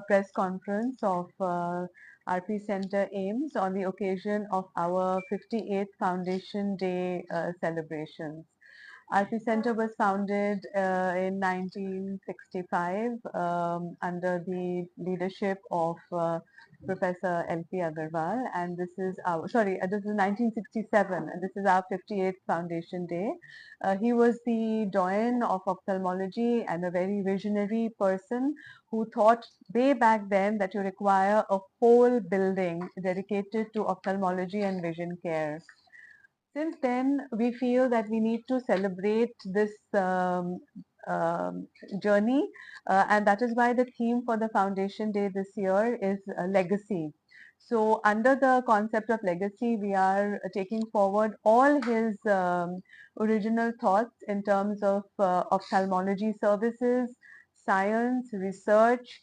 press conference of RP Center AIIMS on the occasion of our 58th Foundation Day celebrations. RP Center was founded in 1965 under the leadership of Professor L.P. Agarwal, and this is our, this is 1967, and this is our 58th Foundation Day. He was the doyen of ophthalmology and a very visionary person who thought way back then that you require a whole building dedicated to ophthalmology and vision care. Since then, we feel that we need to celebrate this journey, and that is why the theme for the Foundation Day this year is legacy. So under the concept of legacy, we are taking forward all his original thoughts in terms of ophthalmology services, science, research,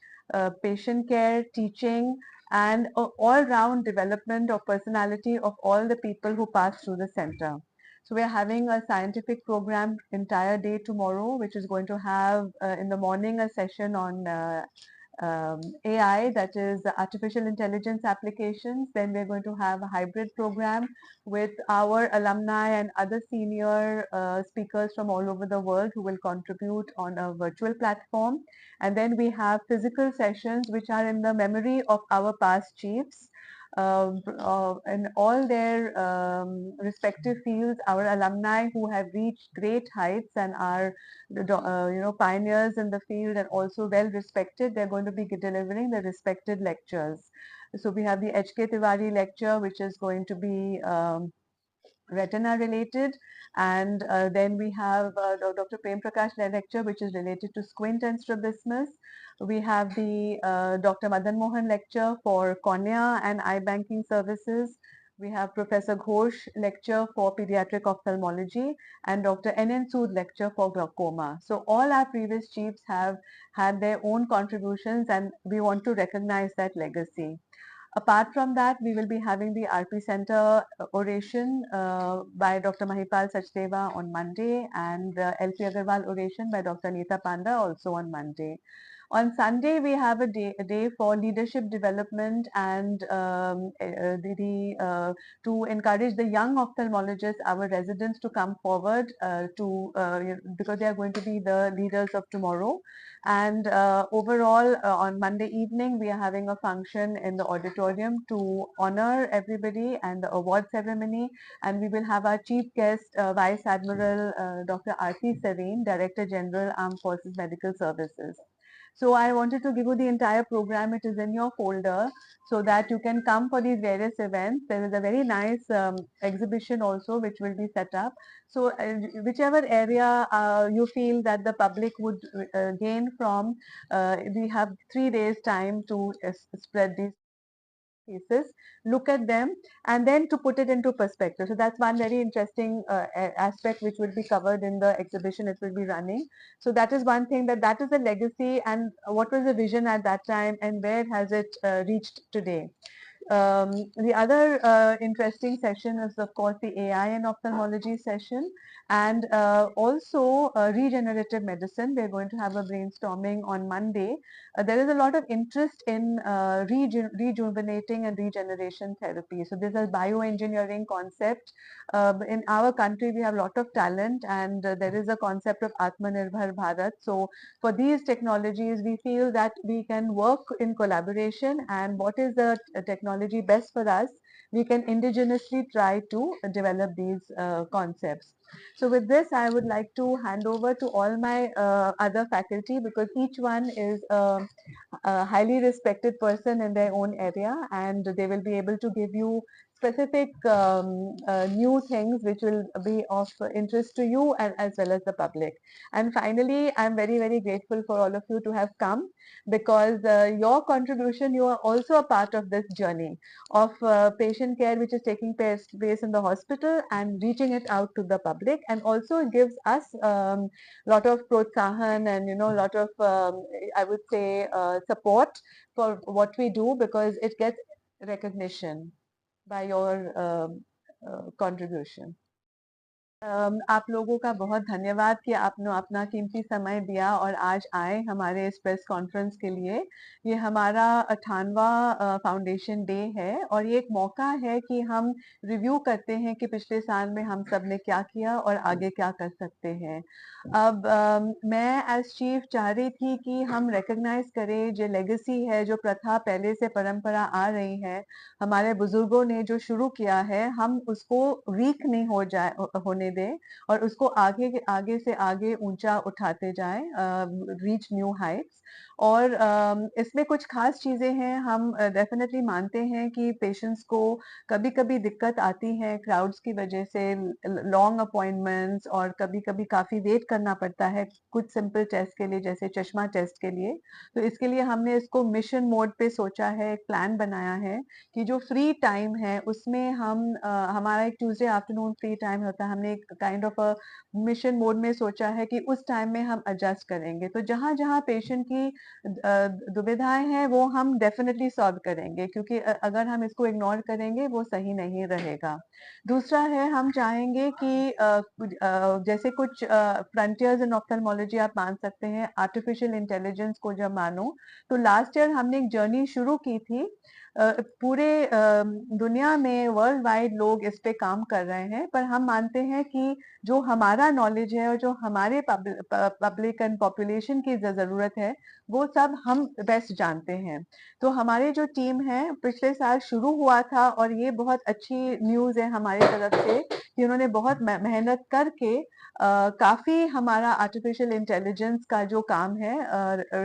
patient care, teaching, and all-round development of personality of all the people who pass through the center. So we are having a scientific program entire day tomorrow, which is going to have in the morning a session on AI, that is artificial intelligence applications. Then we're going to have a hybrid program with our alumni and other senior speakers from all over the world who will contribute on a virtual platform. And then we have physical sessions which are in the memory of our past chiefs. In all their respective fields, our alumni who have reached great heights and are pioneers in the field and also well respected, they're going to be delivering the respected lectures. So we have the H.K. Tiwari lecture, which is going to be retina related, and then we have Dr. Prem Prakash lecture, which is related to squint and strabismus. We have the Dr. Madan Mohan lecture for cornea and eye banking services. We have Professor Ghosh lecture for pediatric ophthalmology and Dr. N.N. Sood lecture for glaucoma. So all our previous chiefs have had their own contributions, and we want to recognize that legacy. Apart from that, we will be having the RP Center oration by Dr. Mahipal Sachdeva on Monday, and LP Agarwal oration by Dr. Neeta Panda also on Monday. On Sunday, we have a day for leadership development and to encourage the young ophthalmologists, our residents, to come forward because they are going to be the leaders of tomorrow. And overall, on Monday evening, we are having a function in the auditorium to honor everybody and the award ceremony. And we will have our chief guest, Vice Admiral Dr. R.P. Sareen, Director General, Armed Forces Medical Services. So I wanted to give you the entire program. It is in your folder so that you can come for these various events. There is a very nice exhibition also which will be set up. So whichever area you feel that the public would gain from, we have 3 days time to spread these cases, look at them, and then to put it into perspective. So that's one very interesting aspect which will be covered in the exhibition it will be running. So that is one thing, that is a legacy, and what was the vision at that time and where has it reached today. The other interesting session is, of course, the AI and ophthalmology session, and also regenerative medicine. We're going to have a brainstorming on Monday. There is a lot of interest in rejuvenating and regeneration therapy. So this is bioengineering concept. In our country, we have a lot of talent, and there is a concept of Atmanirbhar Bharat. So for these technologies, we feel that we can work in collaboration, and what is the technology best for us, we can indigenously try to develop these concepts. So with this, I would like to hand over to all my other faculty, because each one is a highly respected person in their own area, and they will be able to give you specific new things which will be of interest to you and as well as the public. And finally, I'm very, very grateful for all of you to have come, because your contribution, you are also a part of this journey of patient care which is taking place in the hospital and reaching it out to the public, and also gives us lot of protsahan and lot of I would say support for what we do, because it gets recognition by your contribution. आप लोगों का बहुत धन्यवाद कि आपने अपना कीमती समय दिया और आज आए हमारे इस प्रेस कॉन्फ्रेंस के लिए। ये हमारा 98वां फाउंडेशन डे है और ये एक मौका है कि हम रिव्यू करते हैं कि पिछले साल में हम सब ने क्या किया और आगे क्या कर सकते हैं। अब मैं एज चीफ चाह रही थी कि हम रिकॉग्नाइज करें जो लेगेसी है, जो प्रथा पहले से परंपरा आ रही है, हमारे बुजुर्गों ने जो शुरू किया है, हम उसको वीक नहीं होने दें और उसको आगे आगे से आगे ऊंचा उठाते जाएं, रीच न्यू हाइट्स। और इसमें कुछ खास चीजें हैं। हम डेफिनेटली मानते हैं कि पेशेंट्स को कभी कभी दिक्कत आती है क्राउड्स की वजह से, लॉन्ग अपॉइंटमेंट्स, और कभी कभी काफी वेट करना पड़ता है कुछ सिंपल टेस्ट के लिए, जैसे चश्मा टेस्ट के लिए। तो इसके लिए हमने इसको मिशन मोड पे सोचा है, एक प्लान बनाया है कि जो फ्री टाइम है उसमें हम हमारा एक ट्यूसडे आफ्टरनून फ्री टाइम होता है, हमने एक kind of a mission mode में सोचा है कि उस टाइम में हम एडजस्ट करेंगे। तो जहां जहां पेशेंट की दुविधाएं हैं वो हम डेफिनेटली सॉल्व करेंगे, क्योंकि अगर हम इसको इग्नोर करेंगे वो सही नहीं रहेगा। दूसरा है, हम चाहेंगे कि जैसे कुछ फ्रंटियर्स इन ऑप्थेल्मोलॉजी आप मान सकते हैं, आर्टिफिशियल इंटेलिजेंस को जब मानो, तो लास्ट ईयर हमने एक जर्नी शुरू की थी। पूरे दुनिया में वर्ल्ड वाइड लोग इस पे काम कर रहे हैं, पर हम मानते हैं कि जो हमारा नॉलेज है और जो हमारे पब्लिक एंड पॉपुलेशन की जरूरत है, वो सब हम बेस्ट जानते हैं। तो हमारी जो टीम है पिछले साल शुरू हुआ था और ये बहुत अच्छी न्यूज है हमारी तरफ से कि उन्होंने बहुत मेहनत करके काफी हमारा आर्टिफिशियल इंटेलिजेंस का जो काम है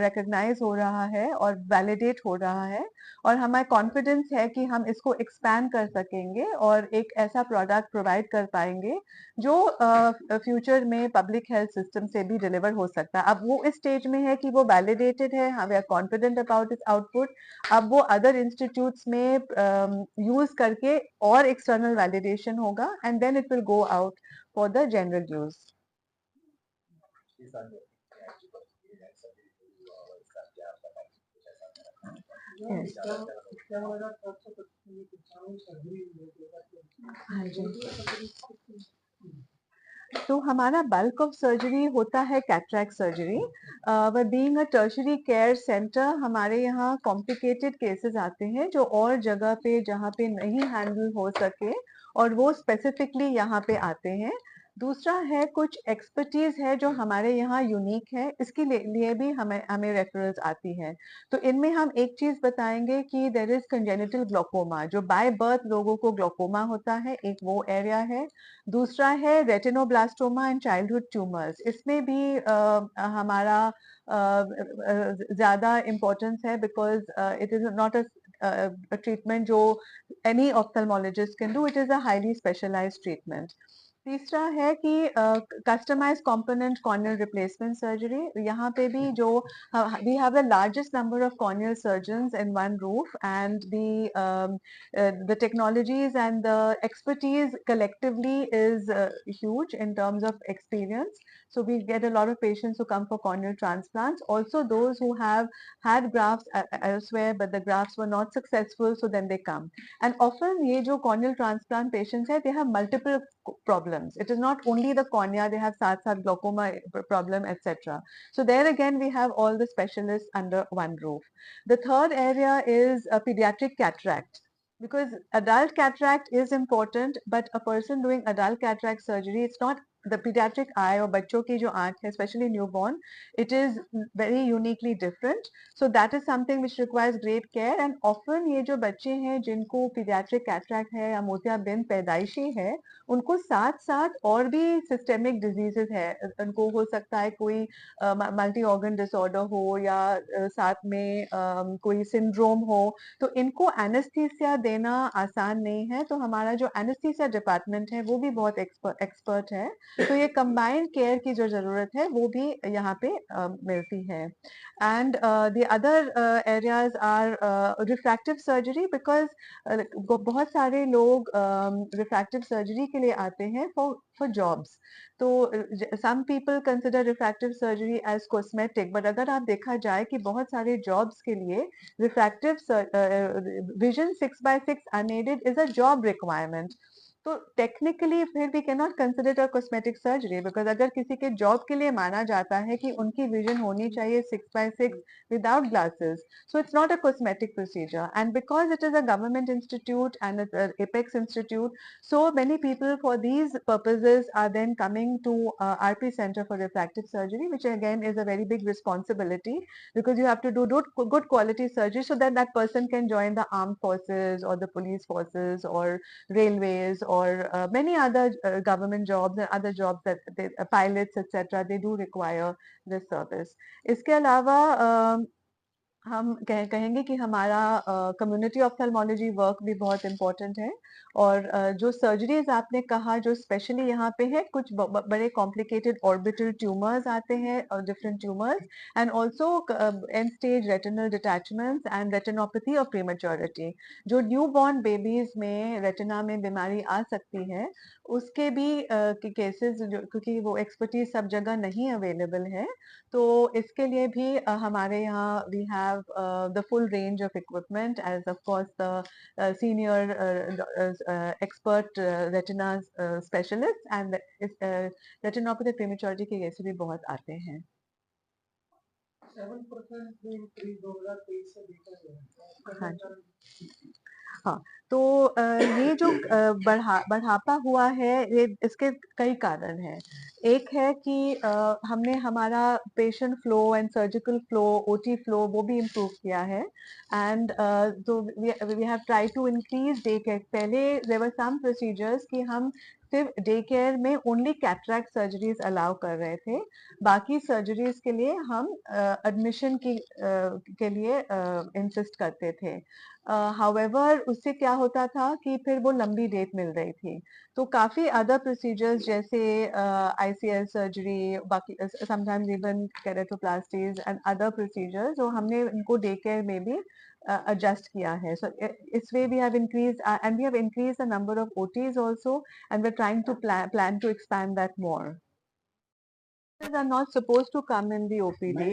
रिकॉग्नाइज हो रहा है और वैलिडेट हो रहा है। और हमारा कॉन्फिडेंस है कि हम इसको एक्सपैंड कर सकेंगे और एक ऐसा प्रोडक्ट प्रोवाइड कर पाएंगे जो फ्यूचर में पब्लिक हेल्थ सिस्टम से भी डिलीवर हो सकता है। अब वो इस स्टेज में है कि वो वैलिडेटेड है, we are confident about its output. अब वो अदर इंस्टीट्यूट्स में यूज करके और एक्सटर्नल वैलिडेशन होगा and then it will go out for the general use. Yes. हाँ जी। तो हमारा बल्क ऑफ सर्जरी होता है कैटरैक्ट सर्जरी। व being a tertiary care centre, हमारे यहाँ कॉम्प्लिकेटेड केसेस आते हैं जो और जगह पे जहाँ पे नहीं हैंडल हो सके, और वो स्पेसिफिकली यहाँ पे आते हैं। दूसरा है, कुछ एक्सपर्टीज है जो हमारे यहाँ यूनिक है, इसके लिए भी हमें हमें रेफरल्स आती है। तो इनमें हम एक चीज बताएंगे कि देर इज कंजेनिटल ग्लोकोमा, जो बाय बर्थ लोगों को ग्लोकोमा होता है, एक वो एरिया है। दूसरा है रेटिनोब्लास्टोमा एंड चाइल्डहुड ट्यूमर्स, इसमें भी हमारा ज्यादा इम्पोर्टेंस है, because it is not a treatment जो any ophthalmologist can do, it is a highly specialised treatment. तीसरा है कि customise component corneal replacement surgery, यहाँ पे भी जो we have the largest number of corneal surgeons in one roof, and the technologies and the expertise collectively is huge in terms of experience. So we get a lot of patients who come for corneal transplants, also those who have had grafts elsewhere but the grafts were not successful, so then they come. And often ye jo corneal transplant patients hai, they have multiple problems. It is not only the cornea, they have sath glaucoma problem, etc. So there again we have all the specialists under one roof. The third area is a pediatric cataract, because adult cataract is important, but a person doing adult cataract surgery, it's not the pediatric eye or बच्चों की जो आंख है, especially newborn, it is very uniquely different. So that is something which requires great care. And often ये जो बच्चे हैं जिनको pediatric cataract है या मोतियाबिंद पैदाइशी है, उनको साथ साथ और भी systemic diseases है। उनको हो सकता है कोई मल्टी ऑर्गन डिसऑर्डर हो या साथ में कोई सिंड्रोम हो, तो इनको एनेस्थीसिया देना आसान नहीं है। तो हमारा जो एनेस्थीसिया डिपार्टमेंट है वो भी बहुत एक्सपर्ट है। तो ये कंबाइंड केयर की जो जरूरत है वो भी यहाँ पे मिलती है। And the other areas are refractive surgery, because बहुत सारे लोग रिफ्रैक्टिव सर्जरी के लिए आते हैं फॉर जॉब्स। तो some people consider refractive surgery as cosmetic, but अगर आप देखा जाए कि बहुत सारे jobs के लिए refractive vision 6x6 unaided is a job requirement. तो टेक्निकली फिर we can not consider a cosmetic surgery, because अगर किसी के जॉब के लिए माना जाता है कि उनकी विजन होनी चाहिए 6x6 without glasses, so it's not a cosmetic procedure. And because it is a government institute and it's an apex institute, so many people for these purposes are then coming to RP Center for Refractive Surgery, which again is a very big responsibility, because you have to do good quality surgery so that that person can join the armed forces or the police forces or railways or many other government jobs and other jobs that pilots etc. they do require this service. इसके अलावा हम कहेंगे कि हमारा community ophthalmology work भी बहुत important है, और जो सर्जरीज आपने कहा जो स्पेशली यहाँ पे है, कुछ बड़े कॉम्प्लिकेटेड ऑर्बिटल ट्यूमर्स आते हैं और different tumours, and also end stage retinal detachments and retinopathy of prematurity, जो न्यू बॉर्न बेबीज में रेटिना में बीमारी आ सकती है, उसके भी केसेस, क्योंकि वो एक्सपर्टीज सब जगह नहीं अवेलेबल है, तो इसके लिए भी हमारे यहाँ we have the full range of equipment, as of course the senior expert retina specialist, and retinopathy prematurity के केसेस भी बहुत आते हैं। 7% इंक्रीज 2023 से देखा गया है। हाँ, तो ये जो बढ़ापा हुआ है, ये इसके कई कारण हैं। एक है कि हमने हमारा patient flow and surgical flow, OT flow, वो भी इम्प्रूव किया है, एंड तो we have try to increase day care. पहले देयर वर सम प्रोसीजर्स कि हम सिर्फ डे केयर में ओनली कैटरैक्ट सर्जरीज अलाउ कर रहे थे, बाकी सर्जरीज के लिए हम एडमिशन के लिए इंसिस्ट करते थे। हाउएवर उससे क्या होता था कि फिर वो लंबी डेट मिल रही थी, तो काफी अदर प्रोसीजर्स जैसे आईसीएल सर्जरी, बाकी sometimes even keratoplasties and other procedures, जो हमने इनको डे केयर में भी adjust किया है. So इस way we have increased and we have increased the number of OTs also, and we're trying to plan to expand that more. Are not supposed to come in the OPD.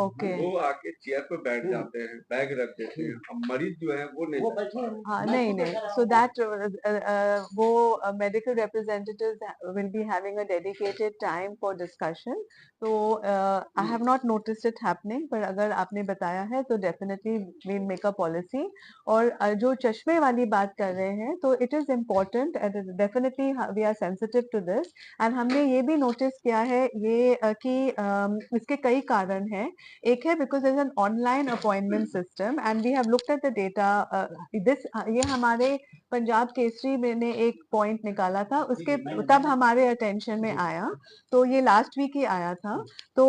Okay. वो आके chair पर बैठ जाते हैं, bag रख देते हैं, अब मरीज जो है वो नहीं। हाँ, नहीं, so that वो medical representatives will be having a dedicated time for discussion. So I have not noticed it happening, पर अगर आपने बताया है तो definitely we'll make a policy. और जो चश्मे वाली बात कर रहे हैं, तो it is important and definitely we are sensitive to this, and हमने ये भी notice किया है ये कि इसके कई कारण हैं। एक है because there's an online appointment system and we have looked at the data. ये हमारे पंजाब केसरी में ने एक पॉइंट निकाला था, उसके तब हमारे अटेंशन में आया, तो ये लास्ट वीक ही आया था। तो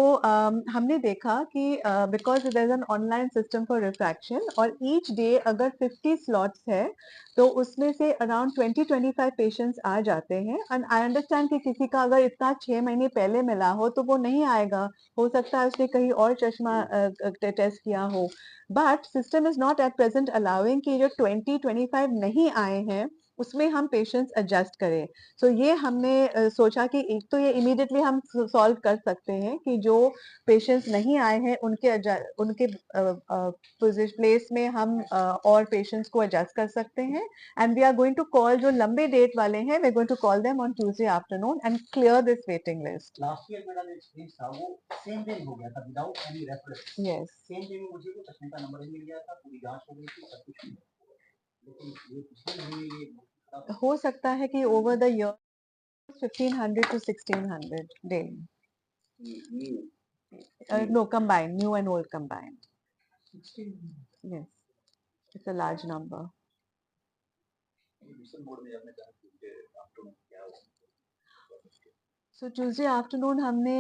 हमने देखा कि because there is an online system for refraction, और ईच डे अगर 50 स्लॉट्स है, तो उसमें से अराउंड 20-25 पेशेंट्स आ जाते हैं। एंड आई अंडरस्टैंड कि किसी का अगर इतना 6 महीने पहले मिला हो तो वो नहीं आएगा, हो सकता है उसने कहीं और चश्मा टेस्ट किया हो, but system is not at present allowing कि जो 20-25 नहीं आए हैं उसमें हम पेशेंट्स एडजस्ट करें। सो ये हमने सोचा कि एक तो ये इमीडिएटली हम सॉल्व कर सकते हैं कि जो पेशेंट्स नहीं आए हैं उनके प्लेस में हम और पेशेंट्स को एडजस्ट कर सकते हैं, and we are going to call जो लंबे डेट वाले हैं, we are going to call them on Tuesday afternoon and clear this waiting list. Last year मेरा जो एक्सपीरियंस था वो सेम डे हो गया था without any reference. Yes, same day में मुझे वो चश्मे का नंबर ही मिल गया था, पूरी जांच हो गई थी, सब कुछ हो गया। लेकिन ये पिछले महीने ये हो सकता है कि over the year 1500 to 1600 daily. No, combined, new and old combined. 16. Yes, it's a large number. So Tuesday afternoon हमने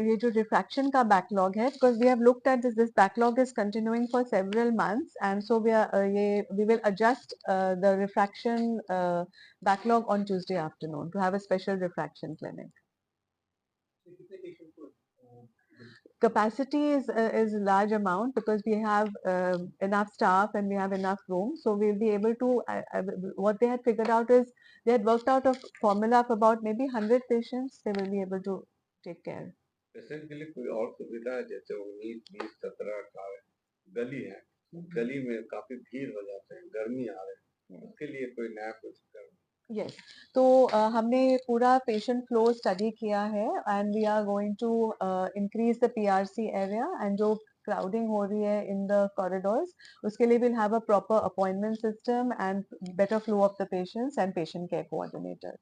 ये जो refraction का backlog है, because we have looked at this backlog is continuing for several months, and so we will adjust the refraction backlog on Tuesday afternoon to have a special refraction clinic. Capacity is a large amount because we have enough staff and we have enough room, so we'll be able to what they had figured out is they had worked out a formula of about maybe 100 patients they will be able to take care. Patient के लिए कोई और सुविधा है, जैसे 19, 20, 17, 18 गली है, गली में काफी भीड़ हो जाते हैं, गर्मी आ रहे हैं, उसके लिए कोई नया कुछ कर Yes. तो हमने पूरा पेशेंट फ्लो स्टडी किया है and we are going to increase the PRC area and जो क्राउडिंग हो रही है इन द कॉरिडोर्स उसके लिए will have a proper appointment system and better flow of the patients and patient care coordinators.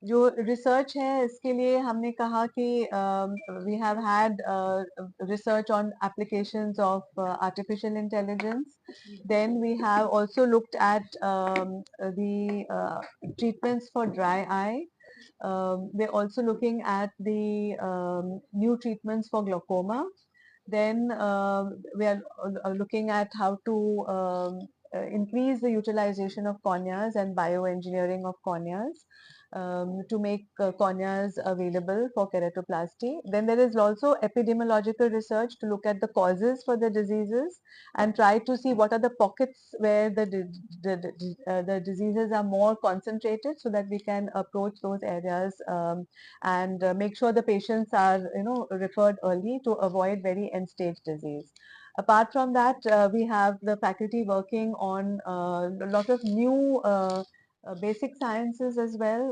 जो research है इसके लिए हमने कहा कि we have had research on applications of artificial intelligence, then we have also looked at the treatments for dry eye. We're also looking at the new treatments for glaucoma. Then we are looking at how to increase the utilization of corneas and bioengineering of corneas to make corneas available for keratoplasty. Then there is also epidemiological research to look at the causes for the diseases and try to see what are the pockets where the diseases are more concentrated so that we can approach those areas and make sure the patients are referred early to avoid very end stage disease. Apart from that, we have the faculty working on a lot of new basic sciences as well,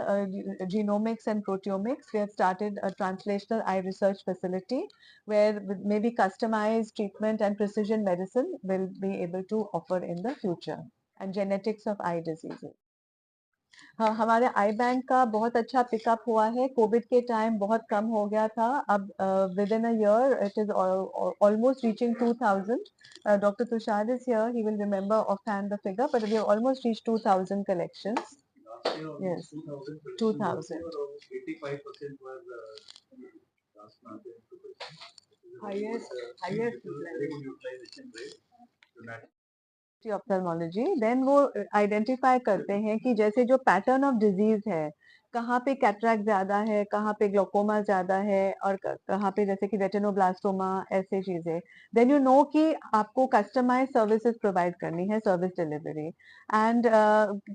genomics and proteomics. We have started a translational eye research facility where with maybe customized treatment and precision medicine will be able to offer in the future, and genetics of eye diseases. हाँ, हमारे आई bank का बहुत अच्छा pickup हुआ है। Covid के time बहुत कम हो गया था। अब within a year it is almost reaching 2000। Doctor Tushar is here, he will remember off hand the figure, but we almost reach 2000 collections. Last year Yes, almost 2000 collections 2000 were almost 85% were transplanted to patients. highest Very good utilization rate. Dramatic. Ophthalmology. Then वो identify करते हैं कि जैसे जो pattern of disease है, कहाँ पे cataract ज्यादा है, कहाँ पे ग्लोकोमा ज्यादा है, और कहाँ पे जैसे कि रेटिनोब्लास्टोमा, ऐसे चीजें। देन यू नो कि आपको कस्टमाइज सर्विसेज प्रोवाइड करनी है, service delivery. And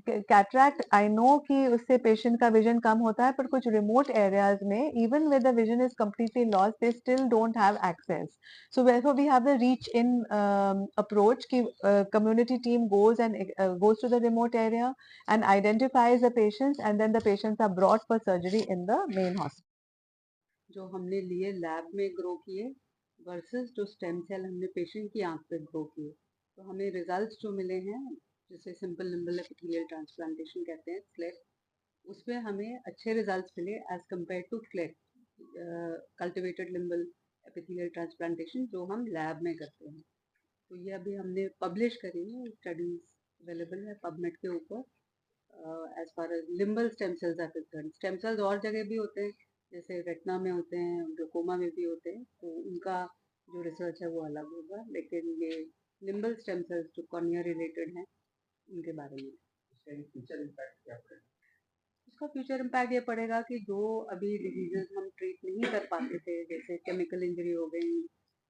cataract I know कि उससे पेशेंट का विजन कम होता है, पर कुछ रिमोट एरियाज में even with the vision is completely lost, they still don't have access. So therefore we have the reach in approach ki community team goes and goes to the remote area and identifies the patients, and then the patients are brought for surgery in the main hospital. जो हमने लिए lab में grow किए versus जो stem cell हमने patient की आंख पे ग्रो किए, तो हमें रिजल्ट्स जो मिले हैं, जिसे सिंपल लिम्बल एपिथेलियल ट्रांसप्लांटेशन कहते हैं, स्लेट, उसमें हमें अच्छे रिजल्ट्स मिले as compare to CLET, cultivated limbal epithelial transplantation जो हम लैब में करते हैं। तो ये अभी हमने पब्लिश करी है, स्टडीज अवेलेबल है पबमेड के ऊपर। As far as limbal stem cells are concern, stem cells और जगह भी होते हैं, जैसे रेटना में होते हैं, ग्लूकोमा में भी होते हैं, तो उनका जो रिसर्च है वो अलग होगा, लेकिन ये लिम्बल स्टेम सेल्स जो कॉर्निया रिलेटेड हैं उनके बारे में। फ्यूचर इम्पैक्ट क्या पड़ेगा? उसका फ्यूचर इम्पैक्ट ये पड़ेगा कि जो अभी डिजीजेस हम ट्रीट नहीं कर पाते थे, जैसे केमिकल इंजरी हो गई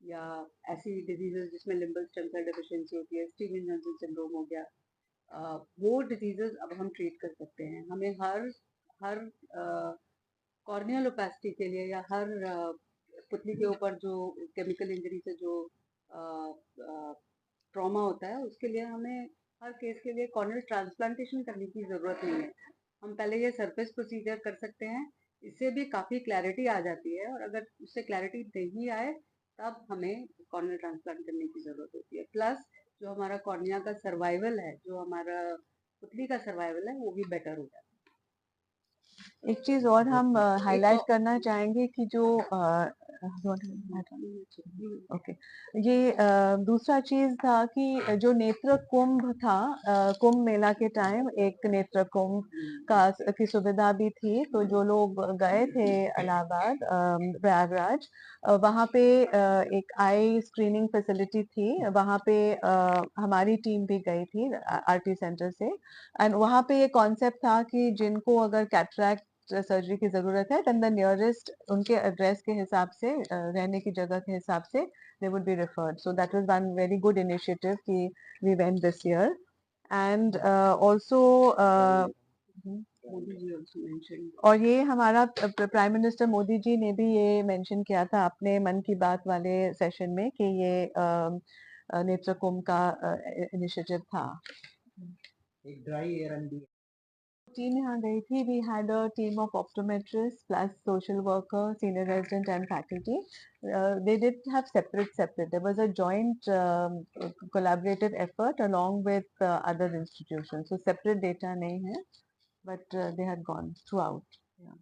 या ऐसी डिजीजेस जिसमें लिम्बल स्टेम सेल डेफिशिएंसी होती है, स्टीवन जॉनसन सिंड्रोम हो गया, वो डिजीजेस अब हम ट्रीट कर सकते हैं। हमें हर हर कॉर्नियल ओपेसिटी के लिए या हर पुतली के ऊपर जो केमिकल इंजरी से जो ट्रॉमा होता है, उसके लिए हमें हर केस के लिए कॉर्नियल ट्रांसप्लांटेशन करने की ज़रूरत नहीं है। हम पहले ये सरफेस प्रोसीजर कर सकते हैं, इससे भी काफ़ी क्लैरिटी आ जाती है, और अगर उससे क्लैरिटी नहीं आए तब हमें कॉर्नियल ट्रांसप्लांट करने की ज़रूरत होती है। प्लस जो हमारा कॉर्निया का सर्वाइवल है, जो हमारा पुतली का सर्वाइवल है, वो भी बेटर हो जाता है। एक चीज और हम हाईलाइट करना चाहेंगे कि जो ओके, ये दूसरा चीज था कि जो नेत्र कुंभ था, कुंभ मेला के टाइम एक नेत्र कुंभ का की सुविधा भी थी। तो जो लोग गए थे इलाहाबाद, प्रयागराज, वहाँ पे एक आई स्क्रीनिंग फैसिलिटी थी। वहाँ पे हमारी टीम भी गई थी आरटी सेंटर से, एंड वहाँ पे ये कॉन्सेप्ट था कि जिनको अगर कैटरैक्ट सर्जरी की जरूरत है, देन द नियरेस्ट उनके एड्रेस के हिसाब से, रहने की जगह के हिसाब से they would be referred. So that was one very good initiative कि we went this year. And also Modi ji also mentioned, और ये हमारा प्राइम मिनिस्टर मोदी जी ने भी ये मेंशन किया था अपने मन की बात वाले सेशन में कि ये नेत्र कुंभ का इनिशिएटिव था। एक ड्राई एयरन भी है। टीम यहाँ गई थी. We had a team of optometrists plus social worker, senior resident and faculty. They did have separate. There was a joint collaborative effort along with other institutions. So separate data नहीं है, but they had gone throughout. Yeah.